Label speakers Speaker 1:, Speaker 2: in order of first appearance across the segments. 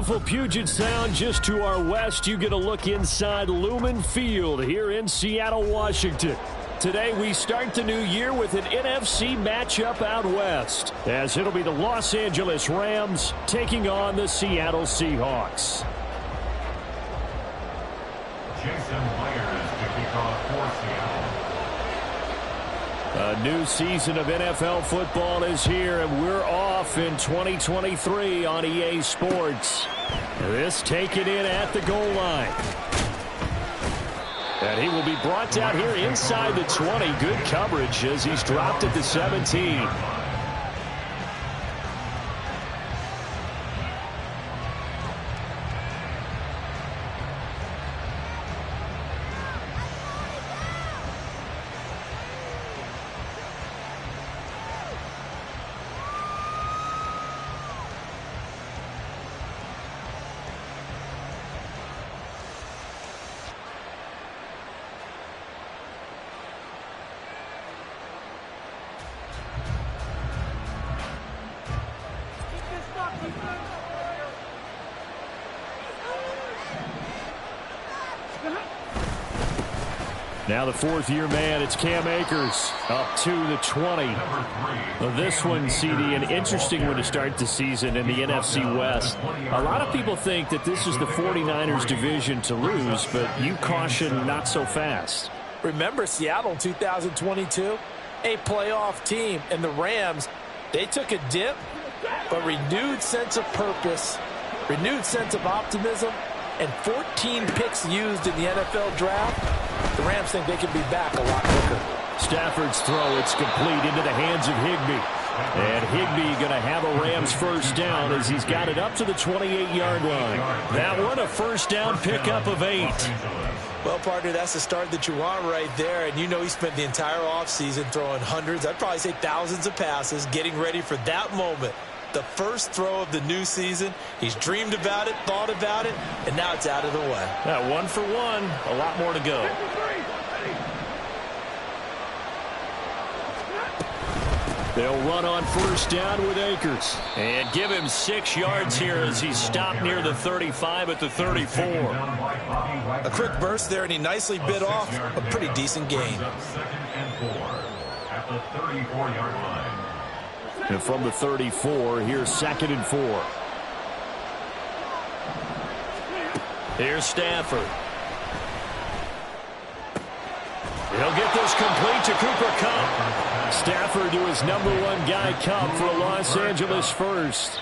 Speaker 1: beautiful Puget Sound just to our west. You get a look inside Lumen Field here in Seattle, Washington. Today we start the new year with an NFC matchup out west, as it'll be the Los Angeles Rams taking on the Seattle Seahawks.
Speaker 2: Jason Myers to kick off for Seattle.
Speaker 1: A new season of NFL football is here, and we're off in 2023 on EA Sports. This taken in at the goal line. And he will be brought down here inside the 20. Good coverage as he's dropped at the 17. Now the fourth-year man, it's Cam Akers, up to the 20. This one, CD, an interesting one to start the season in the NFC West. A lot of people think that this is the 49ers division to lose, but you caution not so fast.
Speaker 3: Remember Seattle in 2022? A playoff team, and the Rams, they took a dip, but renewed sense of purpose, renewed sense of optimism, and 14 picks used in the NFL draft. The Rams think they can be back a lot quicker.
Speaker 1: Stafford's throw, it's complete into the hands of Higbee. And Higbee going to have a Rams first down as he's got it up to the 28-yard line. That one, a first down pickup of 8.
Speaker 3: Well, partner, that's the start that you want right there. And you know he spent the entire offseason throwing hundreds, I'd probably say thousands of passes, getting ready for that moment. The first throw of the new season. He's dreamed about it, thought about it, and now it's out of the way.
Speaker 1: Yeah, 1 for 1. A lot more to go. They'll run on first down with Akers. And give him 6 yards here as he's stopped near the 35 at the 34.
Speaker 3: A quick burst there, and he nicely bit off a pretty decent gain.
Speaker 2: At the 34-yard line.
Speaker 1: And from the 34, here's 2nd and 4. Here's Stafford. He'll get this complete to Cooper Kupp. Stafford to his #1 guy, Kupp, for a Los Angeles first.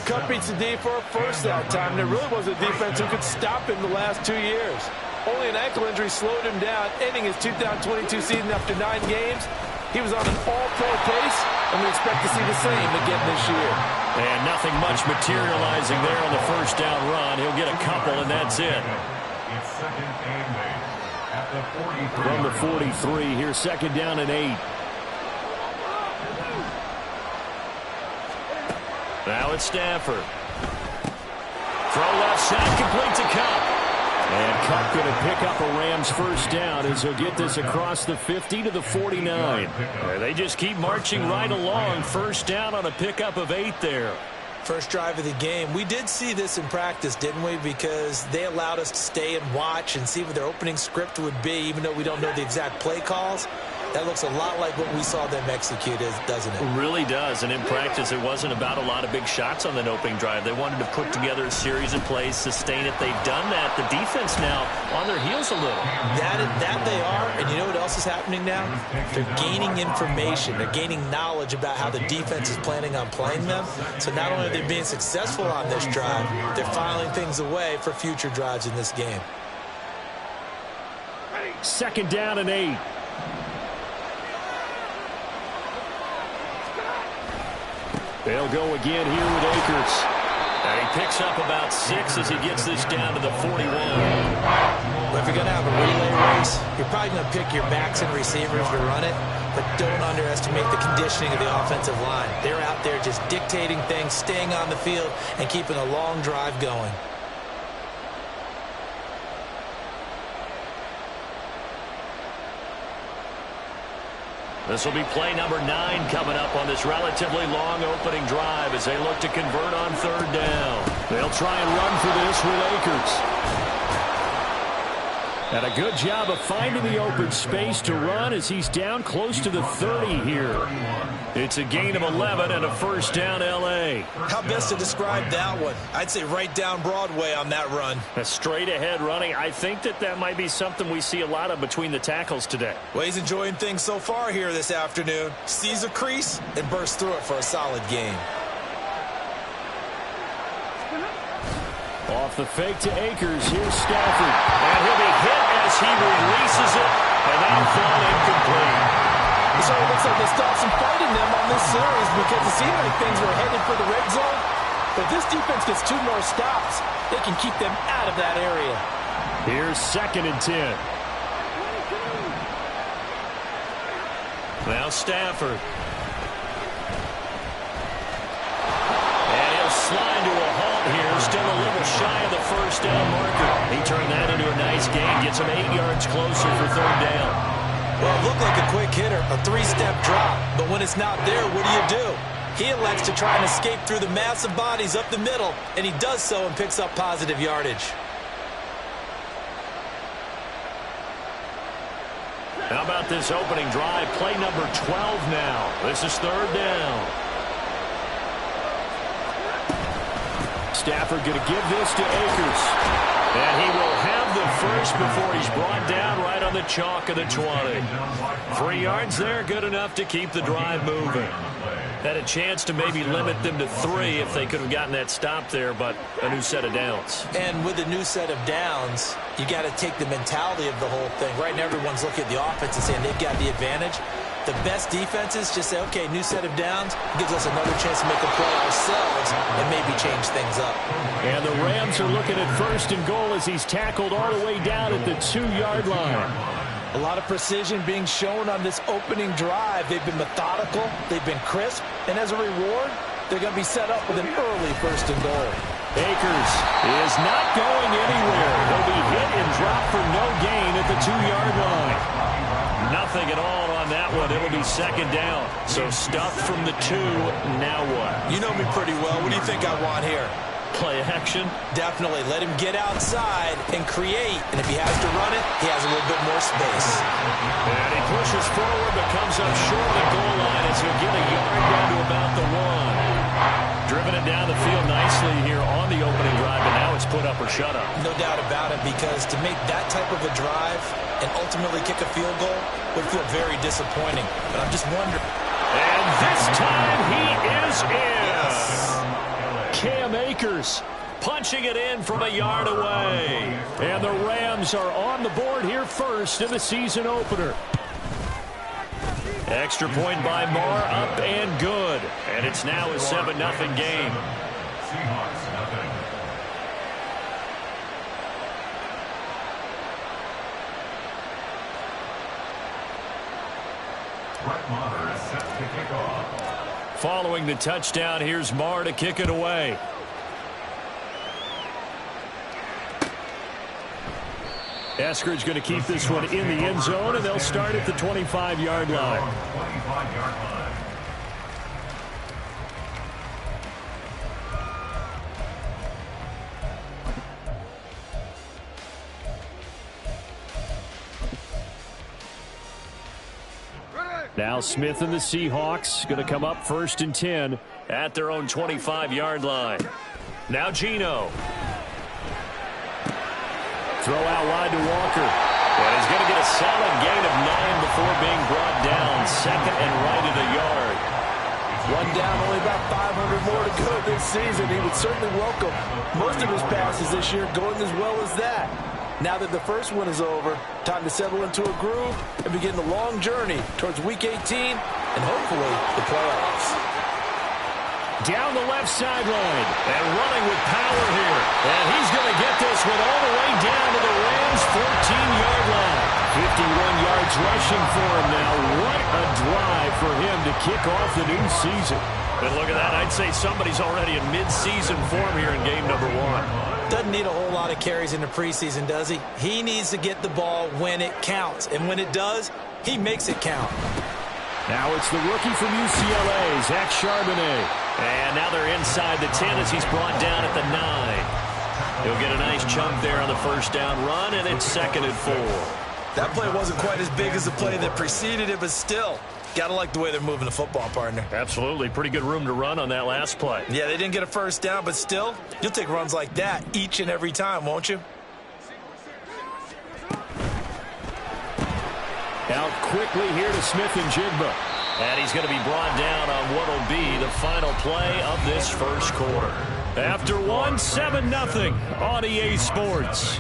Speaker 3: Kupp beats the D for a first that time. There really was a defense who could stop him the last 2 years. Only an ankle injury slowed him down, ending his 2022 season after 9 games. He was on an all-pro pace, and we expect to see the same again this year.
Speaker 1: And nothing much materializing there on the first down run. He'll get a couple, and that's it.
Speaker 2: It's 2nd and 8 at the 43.
Speaker 1: From the 43, here's 2nd down and 8. Now it's Stafford. Throw left side, complete to Kupp. And Kupp going to pick up a Rams first down as he'll get this across the 50 to the 49. They just keep marching right along. First down on a pickup of 8 there.
Speaker 3: First drive of the game. We did see this in practice, didn't we? Because they allowed us to stay and watch and see what their opening script would be, even though we don't know the exact play calls. That looks a lot like what we saw them execute, doesn't it?
Speaker 1: It really does. And in practice, it wasn't about a lot of big shots on that opening drive. They wanted to put together a series of plays, sustain it. They've done that. The defense now on their heels a little.
Speaker 3: That they are. And you know what else is happening now? They're gaining information. They're gaining knowledge about how the defense is planning on playing them. So not only are they being successful on this drive, they're filing things away for future drives in this game.
Speaker 1: 2nd down and 8. They'll go again here with Akers. And he picks up about 6 as he gets this down to the 41.
Speaker 3: Well, if you're going to have a relay race, you're probably going to pick your backs and receivers to run it, but don't underestimate the conditioning of the offensive line. They're out there just dictating things, staying on the field, and keeping a long drive going.
Speaker 1: This will be play number 9 coming up on this relatively long opening drive as they look to convert on 3rd down. They'll try and run for this with Akers. And a good job of finding the open space to run as he's down close to the 30 here. It's a gain of 11 and a 1st down L.A.
Speaker 3: How best to describe that one? I'd say right down Broadway on that run.
Speaker 1: A straight ahead running. I think that might be something we see a lot of between the tackles today.
Speaker 3: Well, he's enjoying things so far here this afternoon. Sees a crease and bursts through it for a solid gain.
Speaker 1: Off the fake to Akers. Here's Stafford. And he'll be hit as he releases it. And that'll fall incomplete.
Speaker 3: So it looks like they stopped some fight in them on this series because it seemed like things were headed for the red zone. But if this defense gets 2 more stops, they can keep them out of that area.
Speaker 1: Here's 2nd and 10. Now Stafford. And he'll slide to a halt here. Still a little shy of the 1st down marker. He turned that into a nice gain. Gets him 8 yards closer for 3rd down.
Speaker 3: Well, it looked like a quick hitter, a 3-step drop. But when it's not there, what do? He elects to try and escape through the massive bodies up the middle, and he does so and picks up positive yardage.
Speaker 1: How about this opening drive? Play number 12 now. This is 3rd down. Stafford going to give this to Akers. And he will have the first before he's brought down right on the chalk of the 20. 3 yards there, good enough to keep the drive moving. Had a chance to maybe limit them to 3 if they could have gotten that stop there, but a new set of downs.
Speaker 3: And with a new set of downs, you got to take the mentality of the whole thing. Right now, everyone's looking at the offense and saying they've got the advantage. The best defenses just say, okay, new set of downs, gives us another chance to make a play ourselves and maybe change things up.
Speaker 1: And the Rams are looking at 1st and goal as he's tackled all the way down at the 2-yard line.
Speaker 3: A lot of precision being shown on this opening drive. They've been methodical, they've been crisp, and as a reward, they're going to be set up with an early 1st and goal.
Speaker 1: Akers is not going anywhere. He'll be hit and dropped for no gain at the 2-yard line. Nothing at all on that one. It'll be 2nd down. So stuffed from the 2. Now what?
Speaker 3: You know me pretty well. What do you think I want here?
Speaker 1: Play action?
Speaker 3: Definitely. Let him get outside and create. And if he has to run it, he has a little bit more space.
Speaker 1: And he pushes forward but comes up short of the goal line as he'll get a yard down to about the 1. Driven it down the field nicely here on the opening drive, and now it's put up or shut up.
Speaker 3: No doubt about it, because to make that type of a drive and ultimately kick a field goal would feel very disappointing. But I'm just wondering.
Speaker 1: And this time he is in. Yes. Cam Akers punching it in from a yard away. And the Rams are on the board here first in the season opener. Extra point by Marr, up and good. And it's now a 7-0 game.
Speaker 2: Seahawks nothing. Brett Maher is set to kick off.
Speaker 1: Following the touchdown, here's Marr to kick it away. Eskridge going to keep this one in the end zone, and they'll start at the 25-yard line.
Speaker 2: 25-yard line.
Speaker 1: Now Smith and the Seahawks going to come up 1st and 10 at their own 25-yard line. Now Geno. Throw out wide to Walker. And he's going to get a solid gain of 9 before being brought down. 2nd and right at a yard.
Speaker 3: One down, only about 500 more to go this season. He would certainly welcome most of his passes this year going as well as that. Now that the first one is over, time to settle into a groove and begin the long journey towards Week 18 and hopefully the playoffs.
Speaker 1: Down the left sideline and running with power here. And he's going to get this one all the way down to the Rams' 14-yard line. 51 yards rushing for him now. What a drive for him to kick off the new season. But look at that. I'd say somebody's already in mid-season form here in game number 1.
Speaker 3: Doesn't need a whole lot of carries in the preseason, does he? He needs to get the ball when it counts. And when it does, he makes it count.
Speaker 1: Now it's the rookie from UCLA, Zach Charbonnet. And now they're inside the 10 as he's brought down at the 9. He'll get a nice chunk there on the first down run, and it's 2nd and 4.
Speaker 3: That play wasn't quite as big as the play that preceded it, but still, got to like the way they're moving the football, partner.
Speaker 1: Absolutely. Pretty good room to run on that last play.
Speaker 3: Yeah, they didn't get a first down, but still, you'll take runs like that each and every time, won't you?
Speaker 1: Out quickly here to Smith and Jigba. And he's going to be brought down on what will be the final play of this first quarter. After one, 7-0 on EA Sports.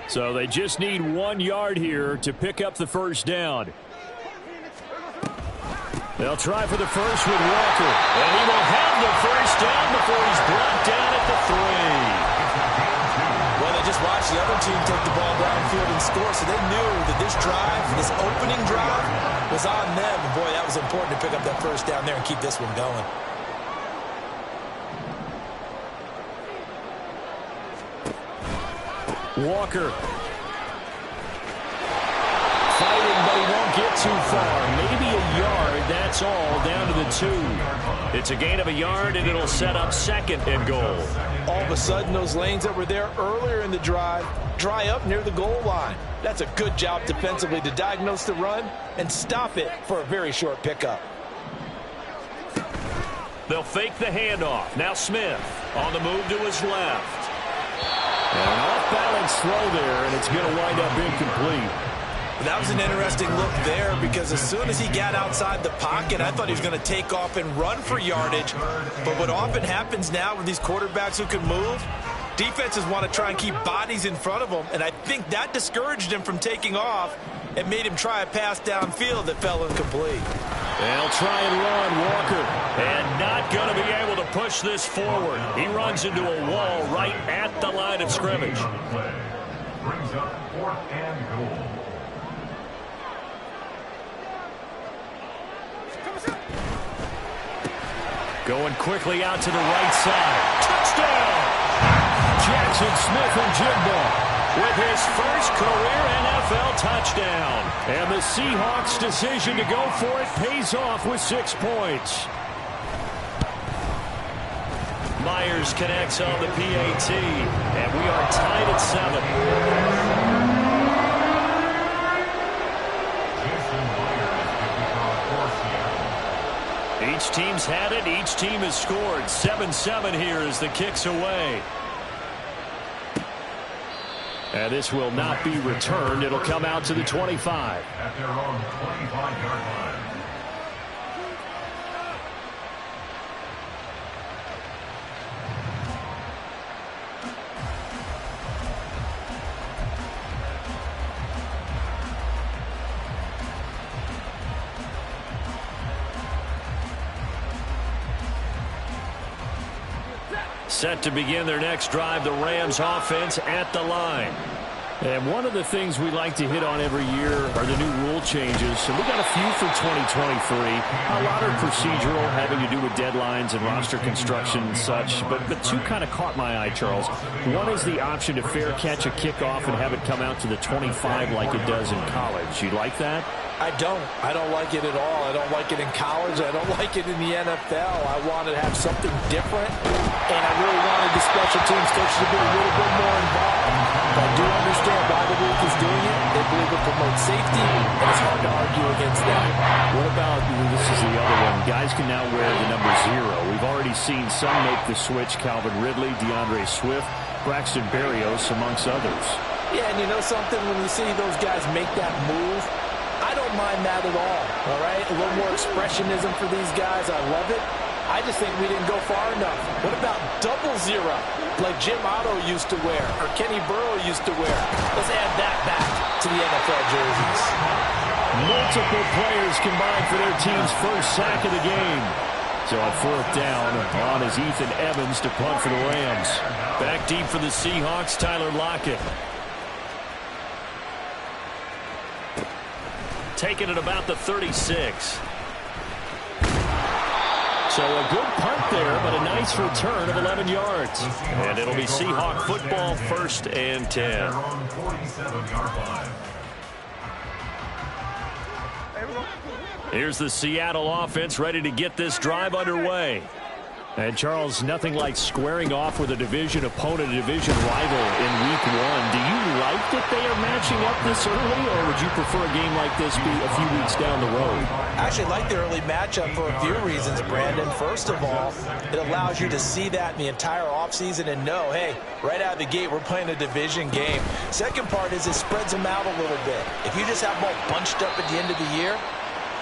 Speaker 1: So they just need 1 yard here to pick up the first down. They'll try for the first with Walker. And he will have the first down before he's brought down at the 3.
Speaker 3: Well, they just watched the other team take the ball downfield and score, so they knew that this drive, this opening drive, was on them. And boy, that was important to pick up that first down there and keep this one going.
Speaker 1: Walker. Fighting, but he won't get too far. Maybe a yard, that's all, down to the 2. It's a gain of a yard, and it'll set up 2nd and goal.
Speaker 3: All of a sudden, those lanes that were there earlier in the drive dry up near the goal line. That's a good job defensively to diagnose the run and stop it for a very short pickup.
Speaker 1: They'll fake the handoff. Now Smith on the move to his left. And an off-balance throw there, and it's going to wind up incomplete.
Speaker 3: That was an interesting look there because as soon as he got outside the pocket, I thought he was going to take off and run for yardage. But what often happens now with these quarterbacks who can move, defenses want to try and keep bodies in front of them, and I think that discouraged him from taking off and made him try a pass downfield that fell incomplete.
Speaker 1: They'll try and run Walker, and not going to be able to push this forward. He runs into a wall right at the line of scrimmage.
Speaker 2: Brings up 4th and goal.
Speaker 1: Going quickly out to the right side. Touchdown! Jackson Smith-Njigba with his first career NFL touchdown. And the Seahawks' decision to go for it pays off with 6 points. Myers connects on the PAT, and we are tied at 7. Each team's had it. Each team has scored. 7-7 here as the kick's away. And this will not be returned. It'll come out to the 25.
Speaker 2: At their own 25-yard line.
Speaker 1: Set to begin their next drive, the Rams offense at the line. And one of the things we like to hit on every year are the new rule changes. And we got a few for 2023. A lot are procedural, having to do with deadlines and roster construction and such. But two kind of caught my eye, Charles. One is the option to fair catch a kickoff and have it come out to the 25 like it does in college. You like that?
Speaker 3: I don't like it at all. I don't like it in college. I don't like it in the NFL. I wanted to have something different, and I really wanted the special teams coach to be a little bit more involved. But I do understand why the league is doing it. They believe it promotes safety, and it's hard to argue against that.
Speaker 1: What about, this is the other one, guys can now wear the number 0. We've already seen some make the switch, Calvin Ridley, DeAndre Swift, Braxton Berrios, amongst others.
Speaker 3: Yeah, and you know something? When you see those guys make that move, I don't mind that at all right? A little more expressionism for these guys. I love it. I just think we didn't go far enough. What about 00, like Jim Otto used to wear or Kenny Burrow used to wear? Let's add that back to the NFL jerseys.
Speaker 1: Multiple players combined for their team's first sack of the game. So on 4th down, on is Ethan Evans to punt for the Rams. Back deep for the Seahawks, Tyler Lockett. taken at about the 36. So a good punt there, but a nice return of 11 yards. And it'll be Seahawk football, 1st and 10. Here's the Seattle offense ready to get this drive underway. And, Charles, nothing like squaring off with a division opponent, a division rival in Week 1. Do you like that they are matching up this early, or would you prefer a game like this be a few weeks down the road?
Speaker 3: I actually like the early matchup for a few reasons, Brandon. First of all, it allows you to see that in the entire offseason and know, hey, right out of the gate, we're playing a division game. Second part is it spreads them out a little bit. If you just have them all bunched up at the end of the year,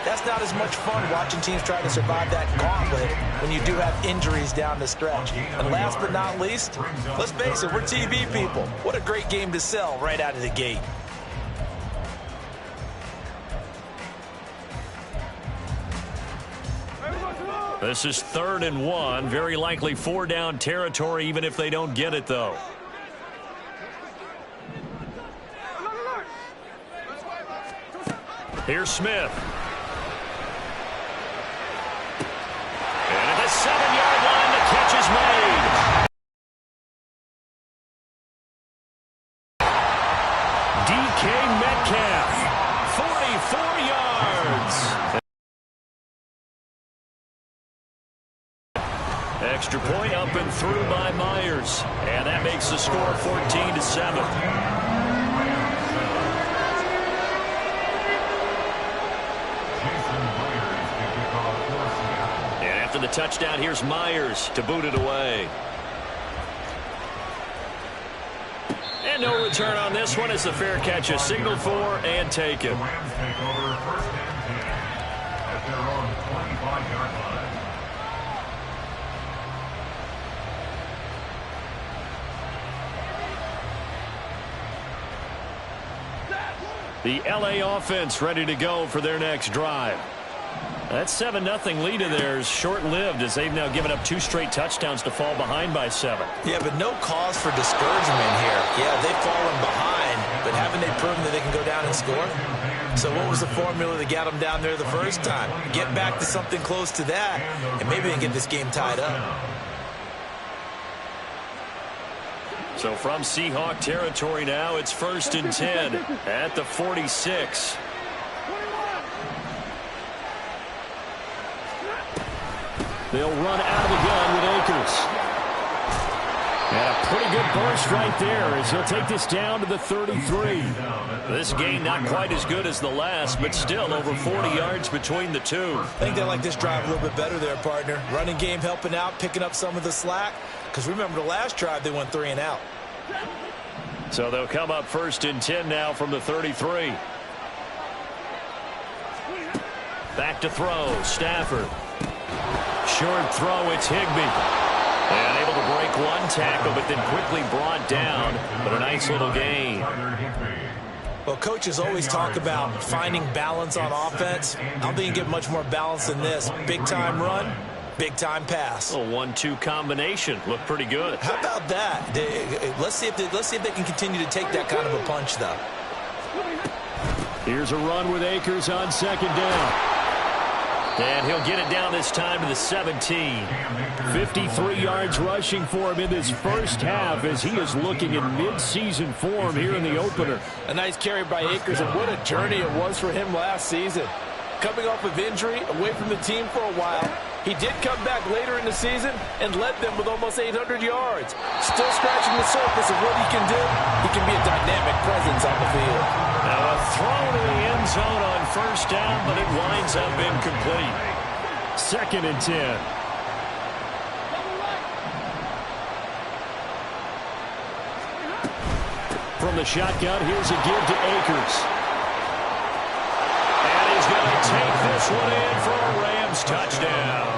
Speaker 3: that's not as much fun watching teams try to survive that gauntlet when you do have injuries down the stretch. And last but not least, let's face it, we're TV people. What a great game to sell right out of the gate.
Speaker 1: This is 3rd and 1. Very likely 4-down territory, even if they don't get it, though. Here's Smith. And at the 7-yard line, the catch is made. DK Metcalf, 44 yards. Extra point up and through by Myers. And that makes the score 14-7. After the touchdown, here's Myers to boot it away. And no return on this one as the fair catch is signaled for and taken.
Speaker 2: The Rams take over 1st and 10 at their own 25-yard line.
Speaker 1: The LA offense ready to go for their next drive. That 7-0 lead of theirs short-lived as they've now given up 2 straight touchdowns to fall behind by 7.
Speaker 3: Yeah, but no cause for discouragement here. Yeah, they've fallen behind, but haven't they proven that they can go down and score? So what was the formula that got them down there the first time? Get back to something close to that, and maybe they can get this game tied up.
Speaker 1: So from Seahawk territory now, it's 1st and 10 at the 46. They'll run out of the gun with Akers. And a pretty good burst right there as he'll take this down to the 33. This game not quite as good as the last, but still over 40 yards between the two.
Speaker 3: I think they like this drive a little bit better there, partner. Running game helping out, picking up some of the slack. Because remember the last drive, they went 3 and out.
Speaker 1: So they'll come up 1st and 10 now from the 33. Back to throw, Stafford. Short throw, it's Higbee. And able to break one tackle, but then quickly brought down. But a nice little gain.
Speaker 3: Well, coaches always talk about finding balance on offense. I don't think you get much more balance than this. Big-time run, big-time pass.
Speaker 1: A 1-2 combination. Looked pretty good.
Speaker 3: How about that? Let's see if they can continue to take that kind of a punch, though.
Speaker 1: Here's a run with Akers on 2nd down. And he'll get it down this time to the 17. 53 yards rushing for him in this first half as he is looking in mid-season form here in the opener.
Speaker 3: A nice carry by Akers, and what a journey it was for him last season. Coming off of injury, away from the team for a while, he did come back later in the season and led them with almost 800 yards. Still scratching the surface of what he can do. He can be a dynamic presence on the field.
Speaker 1: Now a throw to the end zone on 1st down, but it winds up incomplete. 2nd and 10. From the shotgun, here's a give to Akers. And he's going to take this one in for a Rams touchdown.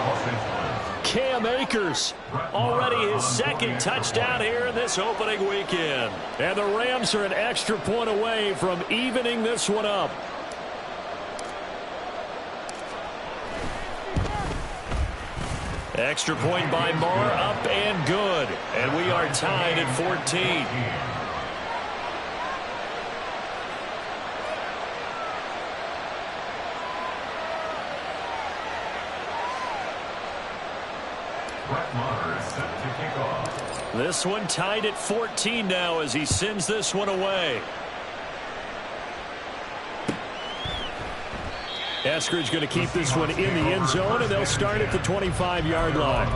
Speaker 1: Cam Akers, already his 2nd touchdown here in this opening weekend. And the Rams are an extra point away from evening this one up. Extra point by Moore, up and good. And we are tied at 14. This one tied at 14 now as he sends this one away. Eskridge going to keep this one in the end zone, and they'll start at the 25-yard line.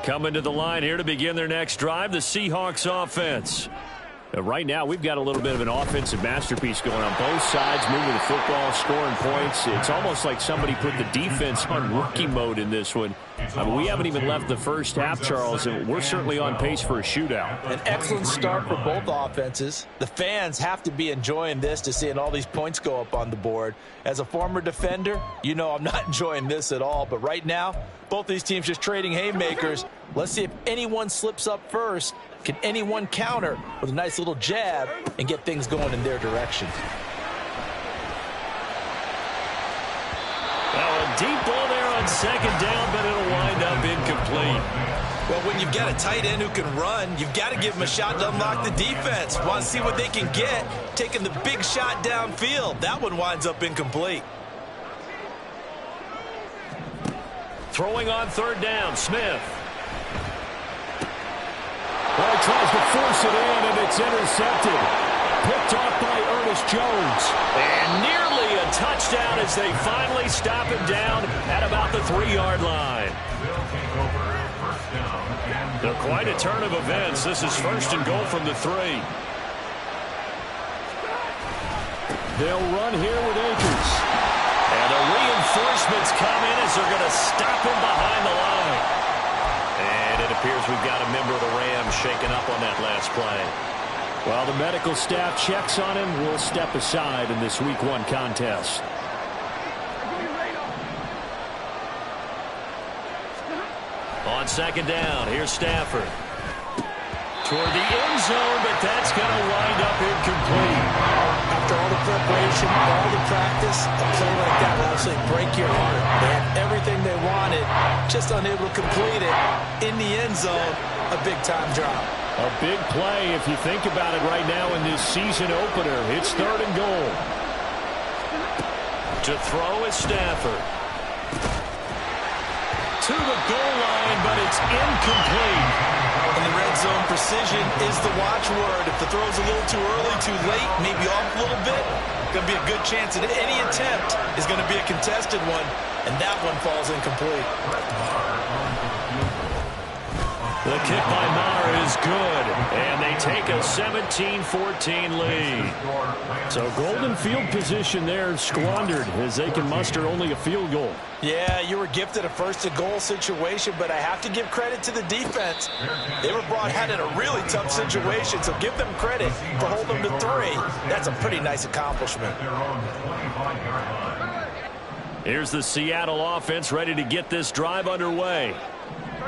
Speaker 1: Coming to the line here to begin their next drive, the Seahawks offense. Right now, we've got a little bit of an offensive masterpiece going on both sides, moving the football, scoring points. It's almost like somebody put the defense on rookie mode in this one. I mean, we haven't even left the first half, Charles, and we're certainly on pace for a shootout.
Speaker 3: An excellent start for both offenses. The fans have to be enjoying this to seeing all these points go up on the board. As a former defender, you know I'm not enjoying this at all. But right now, both these teams just trading haymakers. Let's see if anyone slips up first. Can anyone counter with a nice little jab and get things going in their direction?
Speaker 1: Now a deep ball there on second down, but it'll wind up incomplete.
Speaker 3: Well, when you've got a tight end who can run, you've got to give him a shot to unlock the defense. Want to see what they can get, taking the big shot downfield. That one winds up incomplete.
Speaker 1: Throwing on third down, Smith. Well, he tries to force it in, and it's intercepted. Picked off by Ernest Jones. And nearly a touchdown as they finally stop him down at about the 3-yard line. So quite a turn of events. This is first and goal from the 3. They'll run here with Akers. And the reinforcements come in as they're going to stop him behind the line. And it appears we've got a member of the Rams shaken up on that last play. While the medical staff checks on him, we'll step aside in this Week 1 contest. On second down, here's Stafford. Toward the end zone, but that's going to wind up incomplete.
Speaker 3: After all the preparation, all the practice, a play like that will actually break your heart. They had everything they wanted, just unable to complete it. In the end zone, a big-time drop.
Speaker 1: A big play if you think about it right now in this season opener. It's third and goal. To throw is Stafford. To the goal line, but it's incomplete.
Speaker 3: In the red zone, precision is the watchword. If the throw's a little too early, too late, maybe off a little bit, going to be a good chance that any attempt is going to be a contested one, and that one falls incomplete.
Speaker 1: The kick by Maher is good, and they take a 17-14 lead. So golden field position there squandered as they can muster only a field goal.
Speaker 3: Yeah, you were gifted a first-and-goal situation, but I have to give credit to the defense. They were brought out in a really tough situation, so give them credit for holding them to 3. That's a pretty nice accomplishment.
Speaker 1: Here's the Seattle offense ready to get this drive underway.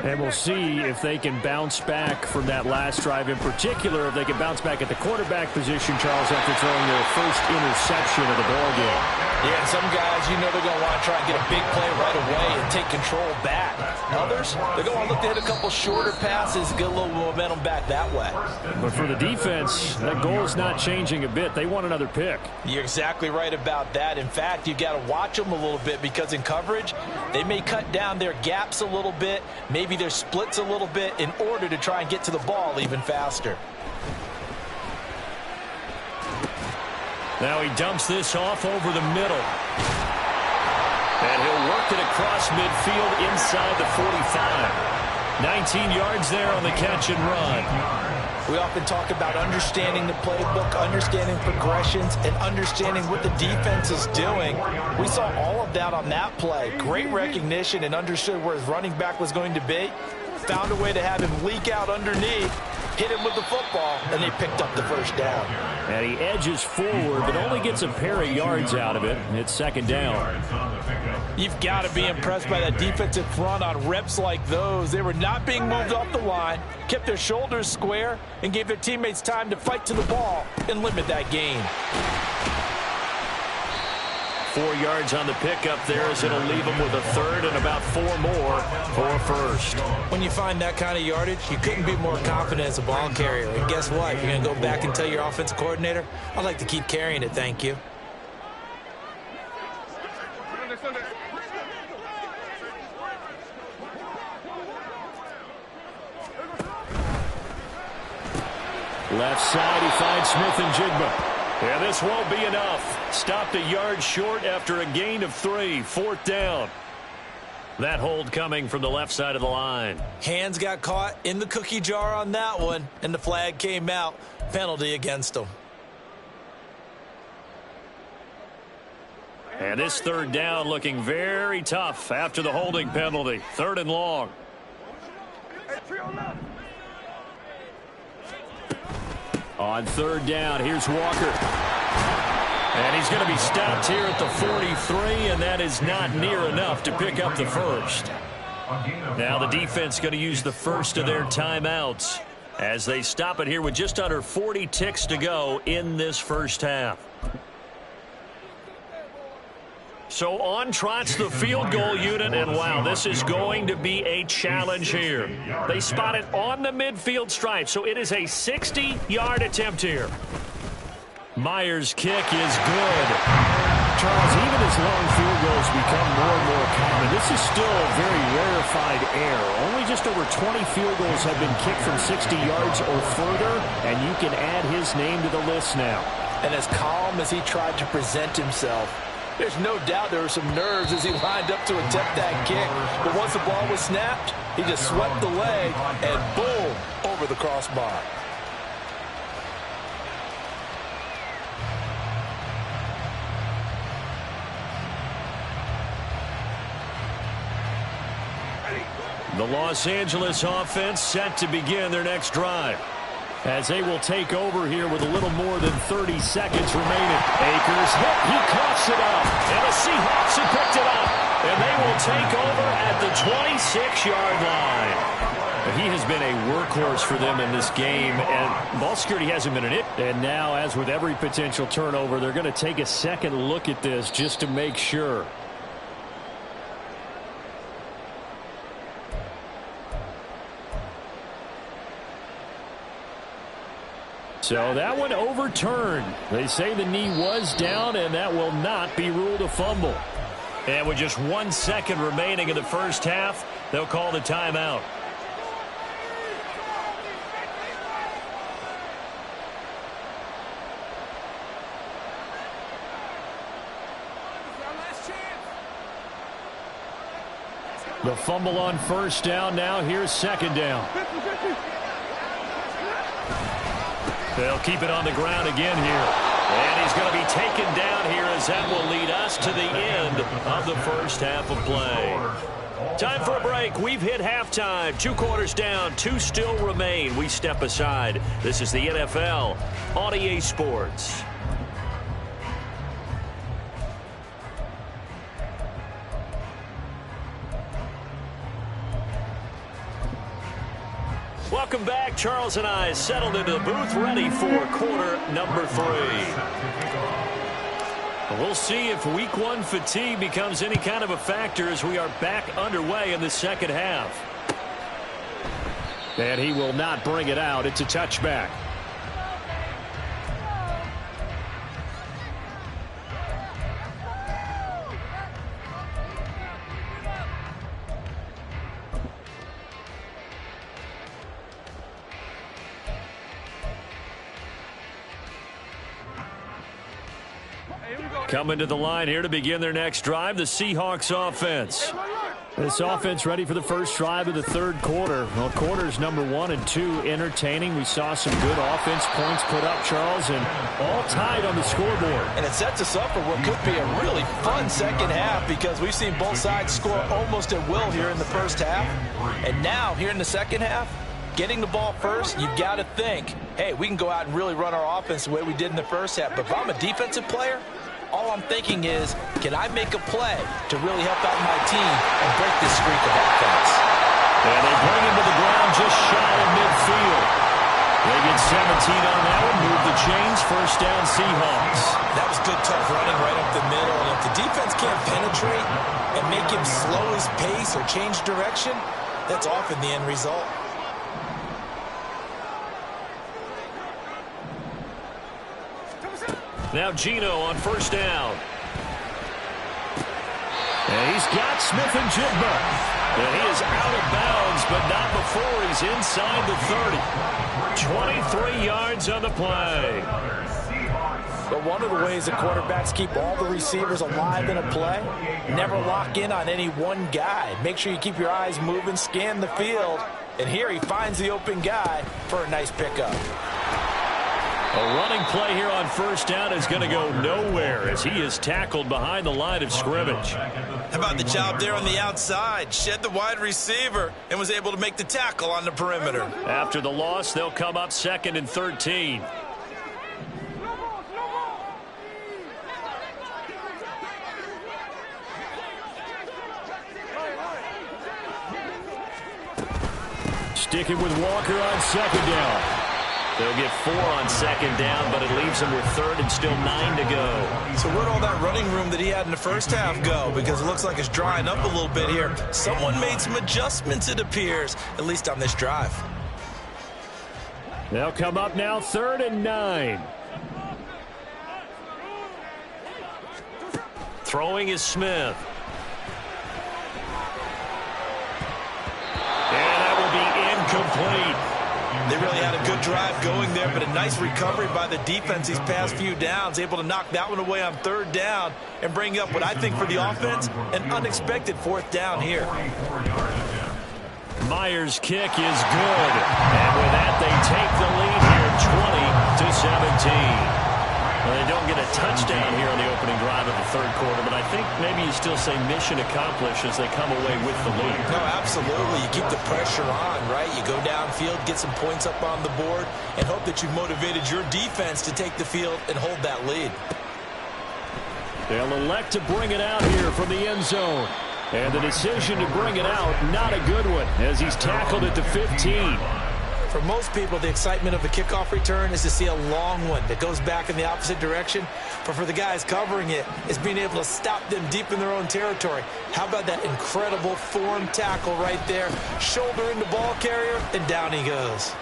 Speaker 1: And we'll see if they can bounce back from that last drive. In particular, if they can bounce back at the quarterback position, Charles, after throwing their first interception of the ballgame.
Speaker 3: Yeah, some guys, you know they're going to want to try and get a big play right away and take control back. Others, they're going to look to hit a couple shorter passes, get a little momentum back that way.
Speaker 1: But for the defense, that goal is not changing a bit. They want another pick.
Speaker 3: You're exactly right about that. In fact, you've got to watch them a little bit because in coverage, they may cut down their gaps a little bit, maybe their splits a little bit in order to try and get to the ball even faster.
Speaker 1: Now he dumps this off over the middle. And he'll work it across midfield inside the 45. 19 yards there on the catch and run.
Speaker 3: We often talk about understanding the playbook, understanding progressions, and understanding what the defense is doing. We saw all of that on that play. Great recognition and understood where his running back was going to be. Found a way to have him leak out underneath, hit him with the football, and they picked up the first down.
Speaker 1: And he edges forward, but only gets a pair of yards out of it. It's second down.
Speaker 3: You've got to be impressed by that defensive front on reps like those. They were not being moved off the line, kept their shoulders square, and gave their teammates time to fight to the ball and limit that gain.
Speaker 1: 4 yards on the pickup there, as it'll leave them with a third and about 4 more for a first.
Speaker 3: When you find that kind of yardage, you couldn't be more confident as a ball carrier. And guess what? You're going to go back and tell your offensive coordinator, I'd like to keep carrying it, thank you.
Speaker 1: Left side, he finds Smith and Jigba. And this won't be enough. Stopped a yard short after a gain of 3. 4th down. That hold coming from the left side of the line.
Speaker 3: Hands got caught in the cookie jar on that one, and the flag came out. Penalty against them.
Speaker 1: And this 3rd down looking very tough after the holding penalty. 3rd and long. On 3rd down, here's Walker. And he's going to be stopped here at the 43, and that is not near enough to pick up the first. Now the defense going to use the first of their timeouts as they stop it here with just under 40 ticks to go in this first half. So on trots the field goal unit, and wow, this is going to be a challenge here. They spot it on the midfield stripe, so it is a 60-yard attempt here. Myers' kick is good.
Speaker 4: Charles, even as long field goals become more and more common, this is still a very rarefied air. Only just over 20 field goals have been kicked from 60 yards or further, and you can add his name to the list now.
Speaker 3: And as calm as he tried to present himself, there's no doubt there were some nerves as he lined up to attempt that kick. But once the ball was snapped, he just swept the leg and boom, over the crossbar.
Speaker 1: The Los Angeles offense set to begin their next drive, as they will take over here with a little more than 30 seconds remaining. Akers hit. He coughs it up. And the Seahawks have picked it up. And they will take over at the 26-yard line. He has been a workhorse for them in this game, and ball security hasn't been an issue. And now, as with every potential turnover, they're going to take a second look at this just to make sure. So that one overturned. They say the knee was down, and that will not be ruled a fumble. And with just 1 second remaining in the first half, they'll call the timeout. The fumble on 1st down. Now here's 2nd down. They'll keep it on the ground again here. And he's going to be taken down here, as that will lead us to the end of the first half of play. Time for a break. We've hit halftime. 2 quarters down, 2 still remain. We step aside. This is the NFL on EA Sports. Welcome back. Charles and I settled into the booth, ready for quarter number 3. We'll see if week 1 fatigue becomes any kind of a factor as we are back underway in the second half. And he will not bring it out. It's a touchback. Coming to the line here to begin their next drive, the Seahawks offense. This offense ready for the first drive of the 3rd quarter. Well, quarters number 1 and 2 entertaining. We saw some good offense points put up, Charles, and all tied on the scoreboard.
Speaker 3: And it sets us up for what could be a really fun second half, because we've seen both sides score almost at will here in the first half. And now, here in the second half, getting the ball first, you've got to think, hey, we can go out and really run our offense the way we did in the first half. But if I'm a defensive player, all I'm thinking is, can I make a play to really help out my team and break this streak of offense?
Speaker 1: And they bring him to the ground just shy of midfield. They get 17 on that one, move the change, first down Seahawks.
Speaker 3: That was good, tough running right up the middle. And if the defense can't penetrate and make him slow his pace or change direction, that's often the end result.
Speaker 1: Now Geno on first down. And he's got Smith and Jigba. And he is out of bounds, but not before he's inside the 30. 23 yards on the play.
Speaker 3: But one of the ways the quarterbacks keep all the receivers alive in a play, never lock in on any one guy. Make sure you keep your eyes moving, scan the field. And here he finds the open guy for a nice pickup.
Speaker 1: A running play here on first down is going to go nowhere as he is tackled behind the line of scrimmage.
Speaker 3: How about the job there on the outside? Shed the wide receiver and was able to make the tackle on the perimeter.
Speaker 1: After the loss, they'll come up 2nd and 13. Sticking with Walker on 2nd down. They'll get 4 on 2nd down, but it leaves them with 3rd and still 9 to go.
Speaker 3: So where'd all that running room that he had in the first half go? Because it looks like it's drying up a little bit here. Someone made some adjustments, it appears, at least on this drive.
Speaker 1: They'll come up now 3rd and 9. Throwing is Smith. And that will be incomplete.
Speaker 3: They really had a good drive going there, but a nice recovery by the defense these past few downs, able to knock that one away on 3rd down and bring up what I think for the offense, an unexpected 4th down here.
Speaker 1: Myers' kick is good. And with that, they take the lead here 20-17. Well, they don't get a touchdown here on the opening drive of the 3rd quarter, but I think maybe you still say mission accomplished as they come away with the lead.
Speaker 3: No, absolutely. You keep the pressure on, right? You go downfield, get some points up on the board, and hope that you've motivated your defense to take the field and hold that lead.
Speaker 1: They'll elect to bring it out here from the end zone. And the decision to bring it out, not a good one, as he's tackled at the 15.
Speaker 3: For most people, the excitement of a kickoff return is to see a long one that goes back in the opposite direction. But for the guys covering it, it's being able to stop them deep in their own territory. How about that incredible form tackle right there? Shoulder in the ball carrier, and down he goes.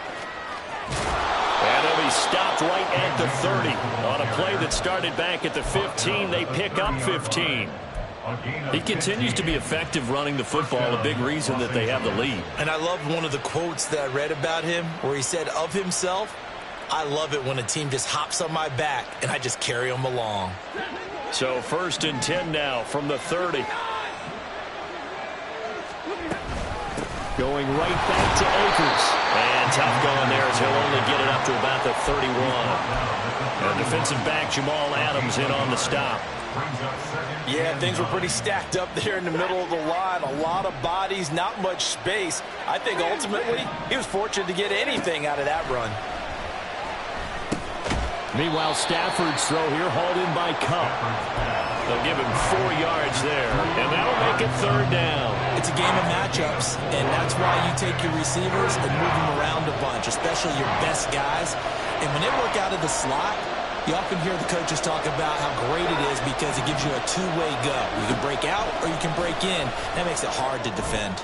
Speaker 1: And he'll be stopped right at the 30. On a play that started back at the 15, they pick up 15. He continues to be effective running the football, a big reason that they have the lead.
Speaker 3: And I love one of the quotes that I read about him where he said of himself, I love it when a team just hops on my back and I just carry them along.
Speaker 1: So 1st and 10 now from the 30. Going right back to Akers. And tough going there as he'll only get it up to about the 31. And defensive back Jamal Adams in on the stop.
Speaker 3: Yeah, things were pretty stacked up there in the middle of the line. A lot of bodies, not much space. I think ultimately he was fortunate to get anything out of that run.
Speaker 1: Meanwhile, Stafford's throw here hauled in by Cup. They'll give him 4 yards there, and that'll make it 3rd down.
Speaker 3: It's a game of matchups, and that's why you take your receivers and move them around a bunch, especially your best guys. And when they work out of the slot, you often hear the coaches talk about how great it is because it gives you a two-way go. You can break out or you can break in. That makes it hard to defend.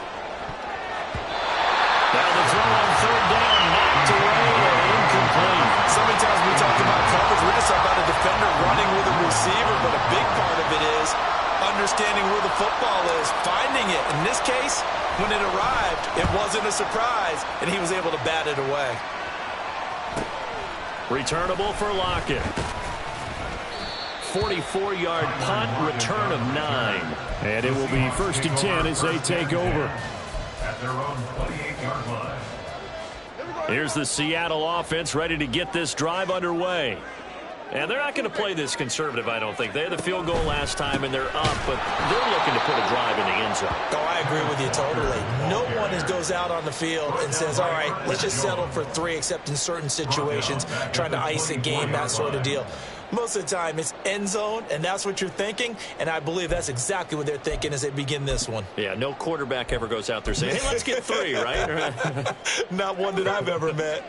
Speaker 1: Now the throw on 3rd down, knocked away and incomplete.
Speaker 3: So many times we talk about coverage, we just talk about a defender running with a receiver, but a big part of it is understanding where the football is, finding it. In this case, when it arrived, it wasn't a surprise, and he was able to bat it away.
Speaker 1: Returnable for Lockett. 44-yard punt, return of 9. And it will be 1st and 10 as they take over.
Speaker 2: At their own 28-yard line.
Speaker 1: Here's the Seattle offense ready to get this drive underway. And they're not going to play this conservative, I don't think. They had the field goal last time, and they're up, but they're looking to put a drive in the end zone.
Speaker 3: Oh, I agree with you totally. No one goes out on the field and says, all right, let's just settle for 3, except in certain situations, trying to ice a game, that sort of deal. Most of the time, it's end zone, and that's what you're thinking, and I believe that's exactly what they're thinking as they begin this one.
Speaker 1: Yeah, no quarterback ever goes out there saying, hey, let's get 3, right?
Speaker 3: Not one that I've ever met.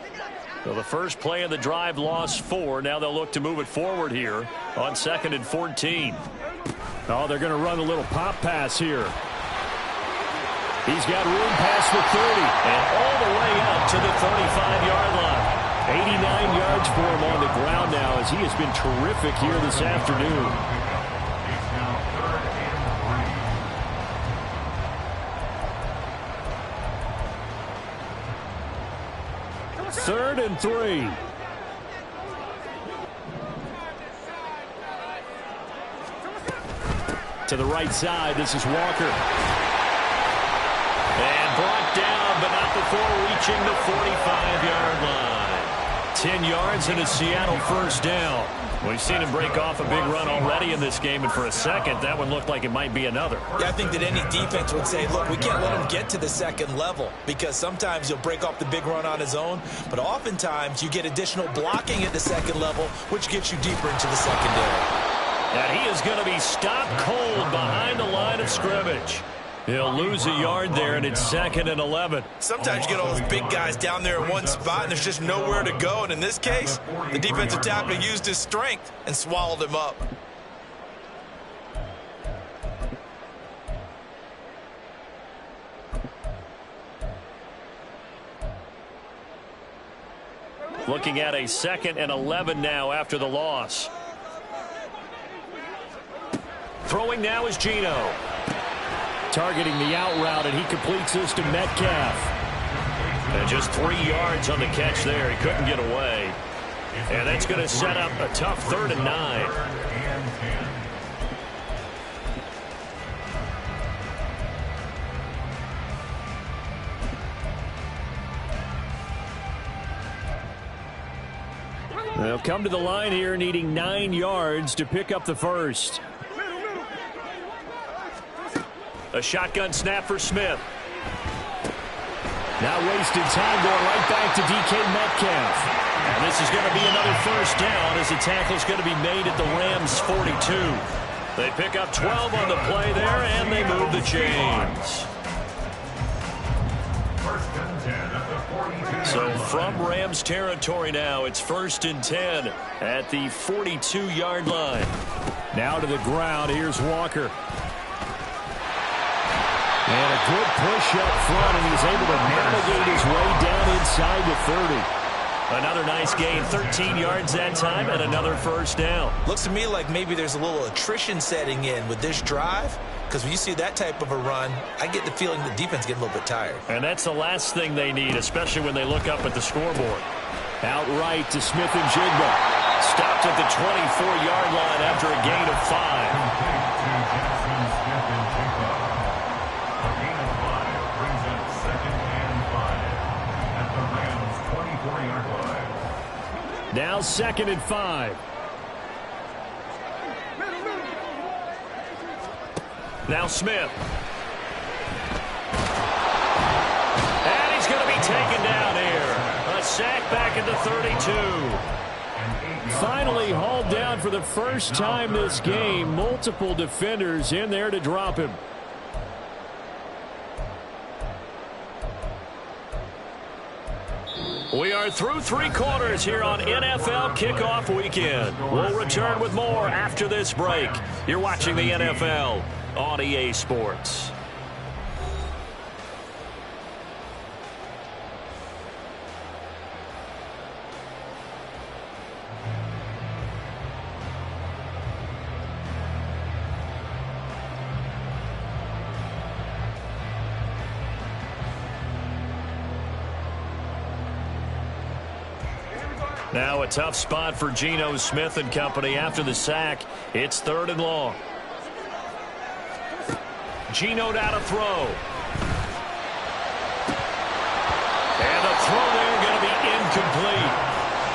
Speaker 1: So the first play of the drive lost 4. Now they'll look to move it forward here on 2nd and 14.
Speaker 4: Oh, they're going to run a little pop pass here. He's got room past the 30
Speaker 1: and all the way up to the 35-yard line. 89 yards for him on the ground now as he has been terrific here this afternoon.
Speaker 4: Third and 3.
Speaker 1: To the right side, this is Walker. And brought down, but not before reaching the 45-yard line. 10 yards and a Seattle first down. We've seen him break off a big run already in this game, and for a second, that one looked like it might be another.
Speaker 3: Yeah, I think that any defense would say, look, we can't let him get to the second level, because sometimes he'll break off the big run on his own, but oftentimes you get additional blocking at the second level, which gets you deeper into the secondary.
Speaker 1: And he is going to be stopped cold behind the line of scrimmage. He'll lose a yard there, and it's 2nd and 11.
Speaker 3: Sometimes you get all those big guys down there in one spot, and there's just nowhere to go. And in this case, the defensive tackle used his strength and swallowed him up.
Speaker 1: Looking at a 2nd and 11 now after the loss. Throwing now is Geno.
Speaker 4: Targeting the out route, and he completes this to Metcalf.
Speaker 1: And just 3 yards on the catch there. He couldn't get away. And that's going to set up a tough 3rd and 9.
Speaker 4: They'll come to the line here needing 9 yards to pick up the first.
Speaker 1: A shotgun snap for Smith.
Speaker 4: Now wasted time going right back to DK Metcalf.
Speaker 1: And this is going to be another first down as the tackle's going to be made at the Rams' 42. They pick up 12 on the play there, and they move the chains. So from Rams territory now, it's 1st and 10 at the 42-yard line.
Speaker 4: Now to the ground. Here's Walker. And a good push up front, and he's able to navigate his way down inside the 30.
Speaker 1: Another nice gain, 13 yards that time, and another first down.
Speaker 3: Looks to me like maybe there's a little attrition setting in with this drive, because when you see that type of a run, I get the feeling the defense getting a little bit tired.
Speaker 1: And that's the last thing they need, especially when they look up at the scoreboard.
Speaker 4: Outright to Smith and Jigba.
Speaker 1: Stopped at the 24-yard line after a gain of 5.
Speaker 4: Now 2nd and 5.
Speaker 1: Now Smith. And he's going to be taken down here. A sack back at the 32.
Speaker 4: Finally hauled down for the first time this game. Multiple defenders in there to drop him.
Speaker 1: We are through 3 quarters here on NFL Kickoff Weekend. We'll return with more after this break. You're watching the NFL on EA Sports. Now a tough spot for Geno Smith and company after the sack. It's 3rd and long. Geno down to throw. And the throw there going to be incomplete.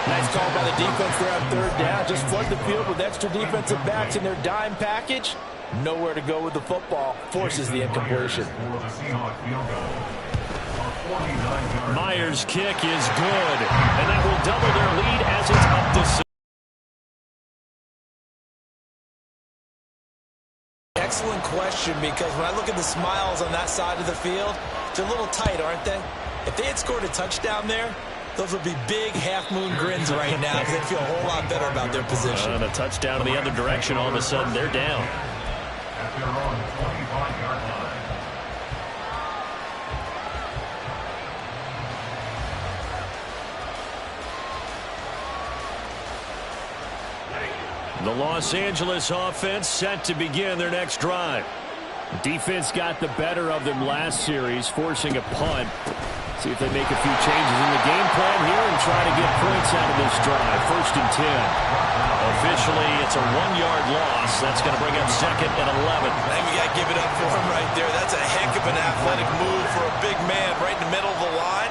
Speaker 3: Nice call by the defense there on 3rd down. Just flood the field with extra defensive backs in their dime package. Nowhere to go with the football. Forces the incompletion.
Speaker 1: Myers' kick is good, and that will double their lead as it's up to 6.
Speaker 3: Excellent question, because when I look at the smiles on that side of the field, they're a little tight, aren't they? If they had scored a touchdown there, Those would be big half-moon grins right now because they feel a whole lot better about their position.
Speaker 1: And a touchdown in the other direction. All of a sudden, they're down.
Speaker 2: At their own 25-yard line.
Speaker 1: The Los Angeles offense set to begin their next drive. Defense got the better of them last series, forcing a punt. See if they make a few changes in the game plan here and try to get points out of this drive. 1st and 10. Officially, it's a 1-yard loss. That's going to bring up 2nd and 11.
Speaker 3: I think we got to give it up for him right there. That's a heck of an athletic move for a big man right in the middle of the line.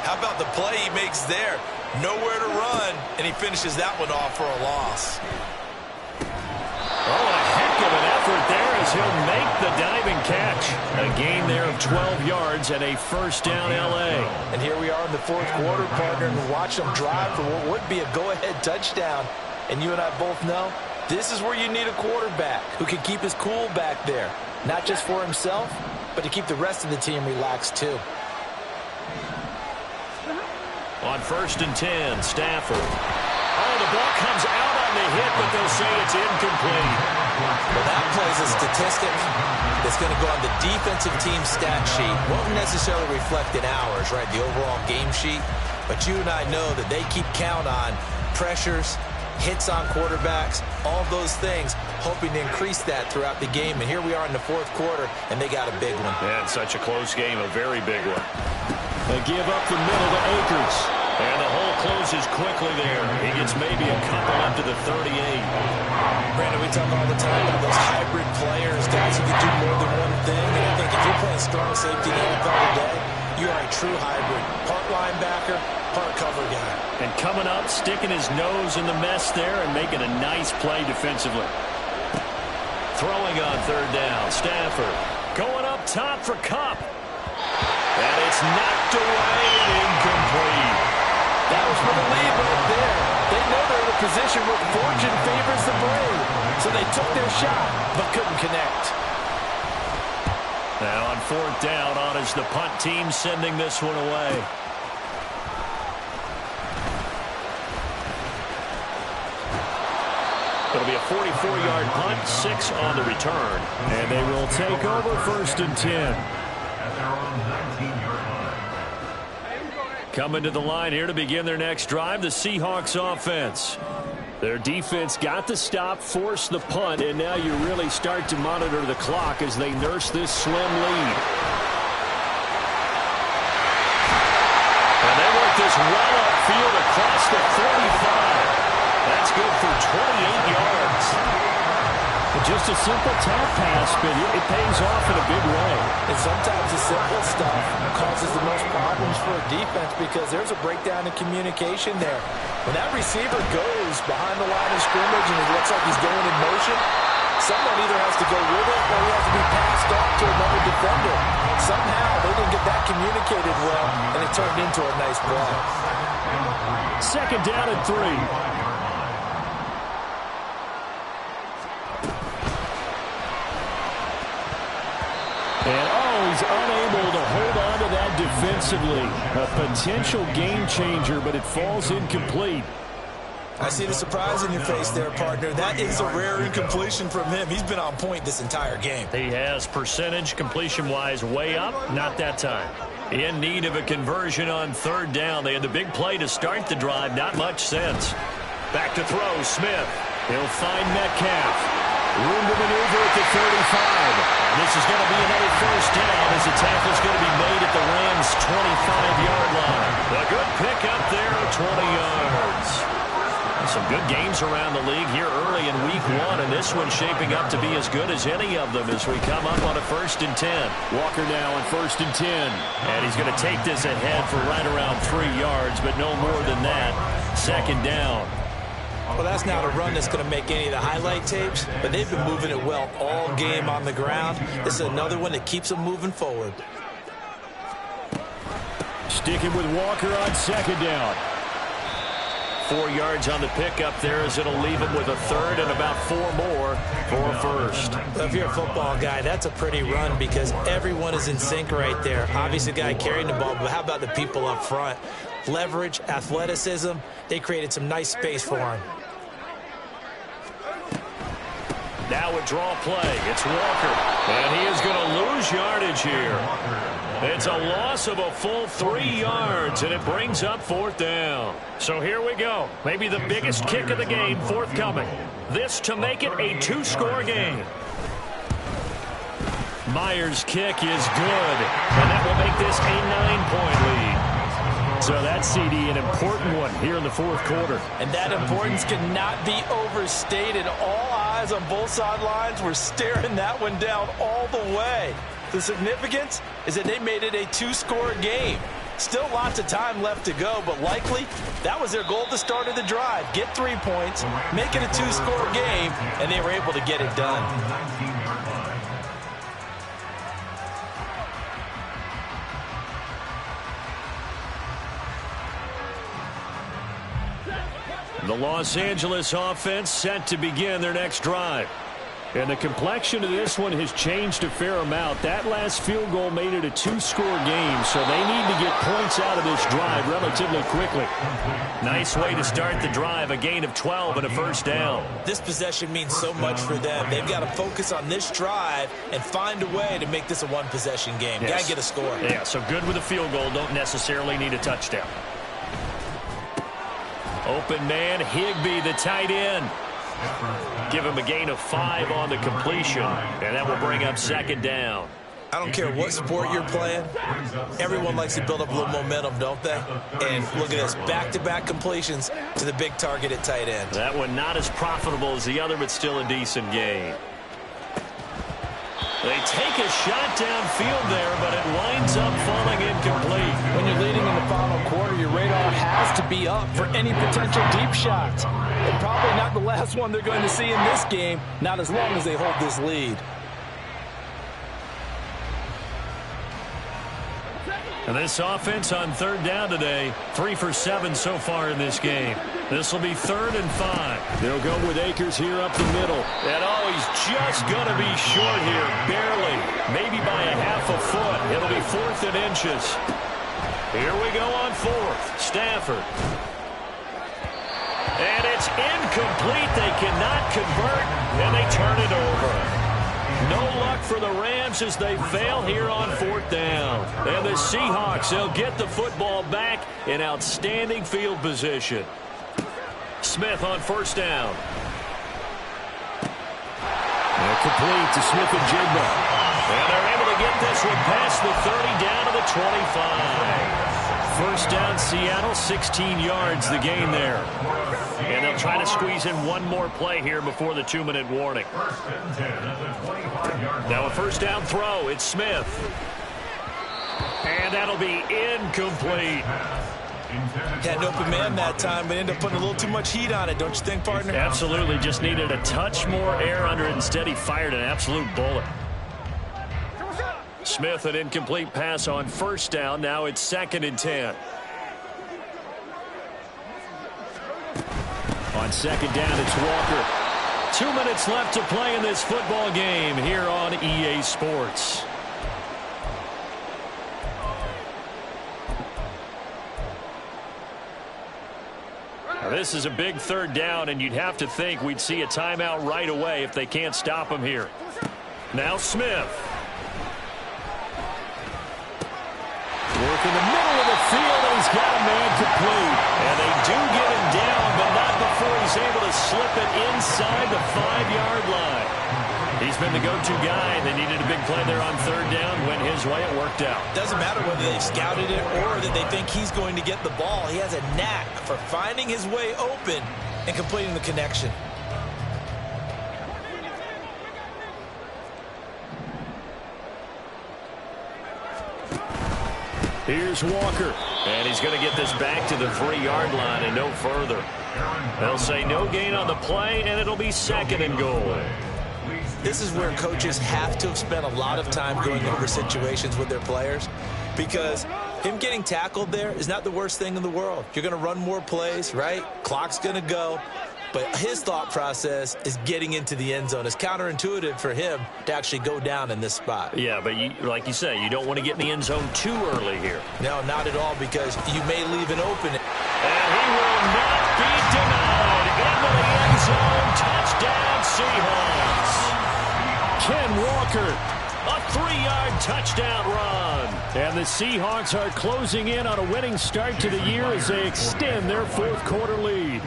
Speaker 3: How about the play he makes there? Nowhere to run, and he finishes that one off for a loss.
Speaker 1: Oh, a heck of an effort there as he'll make the diving catch. A gain there of 12 yards and a 1st down L.A.
Speaker 3: And here we are in the 4th quarter, partner, and watch them drive for what would be a go-ahead touchdown. And you and I both know this is where you need a quarterback who can keep his cool back there. Not just for himself, but to keep the rest of the team relaxed too.
Speaker 1: On 1st and 10, Stafford. Oh, the ball comes out on the hit, but they'll say it's incomplete.
Speaker 3: Well, that plays a statistic that's going to go on the defensive team stat sheet. Won't necessarily reflect in ours, right, the overall game sheet. But you and I know that they keep count on pressures, hits on quarterbacks, all those things, hoping to increase that throughout the game. And here we are in the 4th quarter, and they got a big one.
Speaker 1: And such a close game, a very big one. They give up the middle to Akers. And the hole closes quickly there. He gets maybe a couple up to the 38.
Speaker 3: Brandon, we talk all the time about those hybrid players, guys who can do more than one thing. And I think if you're playing strong safety in the NFL today, you are a true hybrid. Part linebacker, part cover guy.
Speaker 1: And coming up, sticking his nose in the mess there and making a nice play defensively. Throwing on 3rd down, Stafford. Going up top for Kupp. And it's knocked away and incomplete.
Speaker 3: That was for the lead right there. They know they're in a position where fortune favors the brave. So they took their shot, but couldn't connect.
Speaker 1: Now on 4th down, on is the punt team sending this one away. It'll be a 44-yard punt, 6 on the return. And they will take over 1st and 10.
Speaker 2: At their own 19-yard line.
Speaker 1: Coming to the line here to begin their next drive, the Seahawks offense. Their defense got the stop, forced the punt, and now you really start to monitor the clock as they nurse this slim lead. And they work this well upfield across the 35. That's good for 28 yards. Just a simple tap pass, but it pays off in a big way.
Speaker 3: And sometimes the simple stuff causes the most problems for a defense because there's a breakdown in communication there. When that receiver goes behind the line of scrimmage and it looks like he's going in motion, someone either has to go with it or he has to be passed off to another defender. Somehow they didn't get that communicated well, and it turned into a nice play.
Speaker 1: 2nd down and 3. And, he's unable to hold on to that defensively. A potential game changer, but it falls incomplete.
Speaker 3: I see the surprise in your face there, partner. That is a rare incompletion from him. He's been on point this entire game.
Speaker 1: He has percentage completion-wise way up, not that time. In need of a conversion on 3rd down. They had the big play to start the drive, not much sense. Back to throw, Smith. He'll find Metcalf. Room to maneuver at the 35. And this is going to be another 1st down as the tackle's going to be made at the Rams' 25-yard line. A good pickup there, 20 yards. Some good games around the league here early in week 1, and this one's shaping up to be as good as any of them as we come up on a 1st and 10. Walker now on 1st and 10. And he's going to take this ahead for right around 3 yards, but no more than that. 2nd down.
Speaker 3: Well, that's not a run that's going to make any of the highlight tapes, but they've been moving it well all game on the ground. This is another one that keeps them moving forward.
Speaker 1: Sticking with Walker on 2nd down. 4 yards on the pickup there as it'll leave him with a 3rd and about 4 more for a 1st.
Speaker 3: Well, if you're a football guy, that's a pretty run because everyone is in sync right there. Obviously, the guy carrying the ball, but how about the people up front? leverage, athleticism. They created some nice space for him.
Speaker 1: Now a draw play. It's Walker. And he is going to lose yardage here. It's a loss of a full 3 yards, and it brings up 4th down. So here we go. Maybe the biggest kick of the game forthcoming. This to make it a 2-score game. Myers' kick is good, and that will make this a 9-point lead. So that's, CD, an important one here in the 4th quarter.
Speaker 3: And that importance cannot be overstated. All eyes on both sidelines were staring that one down all the way. The significance is that they made it a 2-score game. Still lots of time left to go, but likely that was their goal at the start of the drive. Get 3 points, make it a 2-score game, and they were able to get it done.
Speaker 1: The Los Angeles offense set to begin their next drive. And the complexion of this one has changed a fair amount. That last field goal made it a 2-score game, so they need to get points out of this drive relatively quickly. Nice way to start the drive, a gain of 12 and a 1st down.
Speaker 3: This possession means so much for them. They've got to focus on this drive and find a way to make this a 1-possession game.
Speaker 1: Yes.
Speaker 3: Got to get a score.
Speaker 1: Yeah, so good with a field goal, don't necessarily need a touchdown. Open man, Higbee, the tight end. Give him a gain of 5 on the completion, and that will bring up 2nd down.
Speaker 3: I don't care what sport you're playing. Everyone likes to build up a little momentum, don't they? And look at this, back-to-back completions to the big target at tight end.
Speaker 1: That one not as profitable as the other, but still a decent gain. They take a shot downfield there, but it winds up falling incomplete.
Speaker 3: When you're leading in the final quarter, your radar has to be up for any potential deep shots. And probably not the last one they're going to see in this game, not as long as they hold this lead.
Speaker 1: And this offense on 3rd down today, 3 for 7 so far in this game. This will be 3rd and 5. They'll go with Akers here up the middle. And oh, he's just going to be short here, barely. Maybe by a half a foot. It'll be 4th and inches. Here we go on 4th. Stafford. And it's incomplete. They cannot convert, and they turn it over. No luck for the Rams as they fail here on 4th down. And the Seahawks, they'll get the football back in outstanding field position. Smith on 1st down.
Speaker 4: And complete to Smith-Njigba.
Speaker 1: And they're able to get this one past the 30 down to the 25. 1st down, Seattle, 16 yards the gain there. And they'll try to squeeze in one more play here before the 2-minute warning. Now a 1st down throw, it's Smith. And that'll be incomplete.
Speaker 3: Had an open man that time, but ended up putting a little too much heat on it, don't you think, partner?
Speaker 1: Absolutely, just needed a touch more air under it. Instead, he fired an absolute bullet. Smith, an incomplete pass on 1st down. Now it's 2nd and 10. On 2nd down, it's Walker. 2 minutes left to play in this football game here on EA Sports. Now, this is a big 3rd down, and you'd have to think we'd see a timeout right away if they can't stop him here. Now Smith. Work in the middle of the field, and he's got a man complete. And they do get him down, but not before he's able to slip it inside the 5-yard line. He's been the go-to guy. They needed a big play there on 3rd down. Went his way, it worked out.
Speaker 3: Doesn't matter whether they scouted it or that they think he's going to get the ball. He has a knack for finding his way open and completing the connection.
Speaker 1: Here's Walker. And he's going to get this back to the 3-yard line and no further. They'll say no gain on the play, and it'll be 2nd and goal.
Speaker 3: This is where coaches have to have spent a lot of time going over situations with their players, because him getting tackled there is not the worst thing in the world. You're going to run more plays, right? Clock's going to go. but his thought process is getting into the end zone. It's counterintuitive for him to actually go down in this spot.
Speaker 1: Yeah, but like you say, you don't want to get in the end zone too early here.
Speaker 3: No, not at all, because you may leave it open.
Speaker 1: And he will not be denied. Into the end zone. Touchdown, Seahawks. Ken Walker, a 3-yard touchdown run. And the Seahawks are closing in on a winning start to the year as they extend their fourth-quarter lead.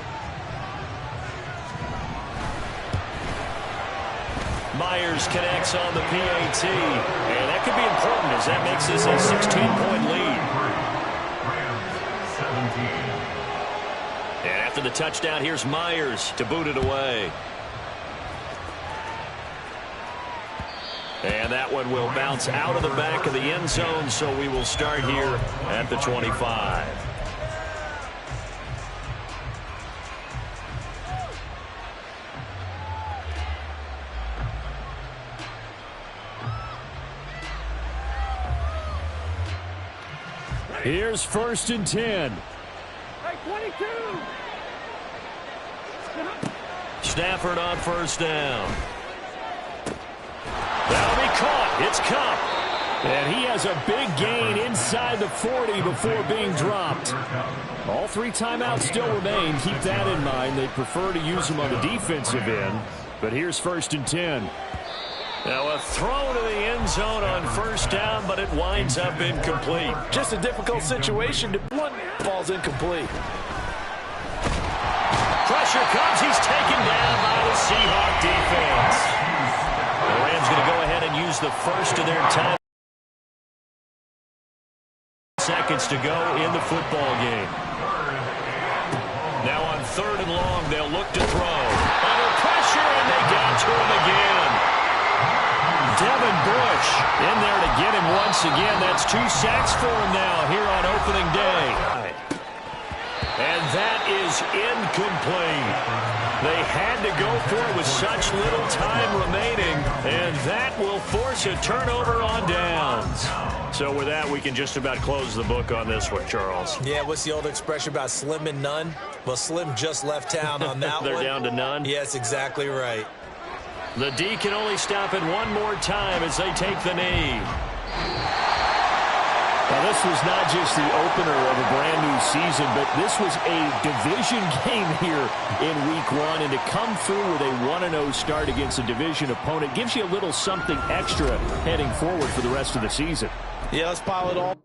Speaker 1: Myers connects on the PAT. And that could be important as that makes this a 16-point lead. And after the touchdown, here's Myers to boot it away. And that one will bounce out of the back of the end zone, so we will start here at the 25. Here's 1st and 10.
Speaker 5: Hey, 22.
Speaker 1: Stafford on 1st down. That'll be caught. It's Cup. And he has a big gain inside the 40 before being dropped. All 3 timeouts still remain. Keep that in mind. They prefer to use them on the defensive end. But here's 1st and 10. Now a throw to the end zone on 1st down, but it winds up incomplete.
Speaker 3: Just a difficult situation. One ball's incomplete.
Speaker 1: Pressure comes. He's taken down by the Seahawk defense. The Rams going to go ahead and use the first of their time. Seconds to go in the football game. Now on 3rd and long, they'll look to throw. Under pressure, and they got to him again. Devin Bush in there to get him once again. That's 2 sacks for him now here on opening day. And that is incomplete. They had to go for it with such little time remaining, and that will force a turnover on downs. So with that, we can just about close the book on this one, Charles.
Speaker 3: Yeah, what's the old expression about slim and none? Well, Slim just left town on that
Speaker 1: They're
Speaker 3: one.
Speaker 1: down to none?
Speaker 3: Yes, exactly right.
Speaker 1: The D can only stop it one more time as they take the knee.
Speaker 4: Now, this was not just the opener of a brand-new season, but this was a division game here in Week 1. And to come through with a 1-0 start against a division opponent gives you a little something extra heading forward for the rest of the season.
Speaker 3: Yeah, let's pile it all.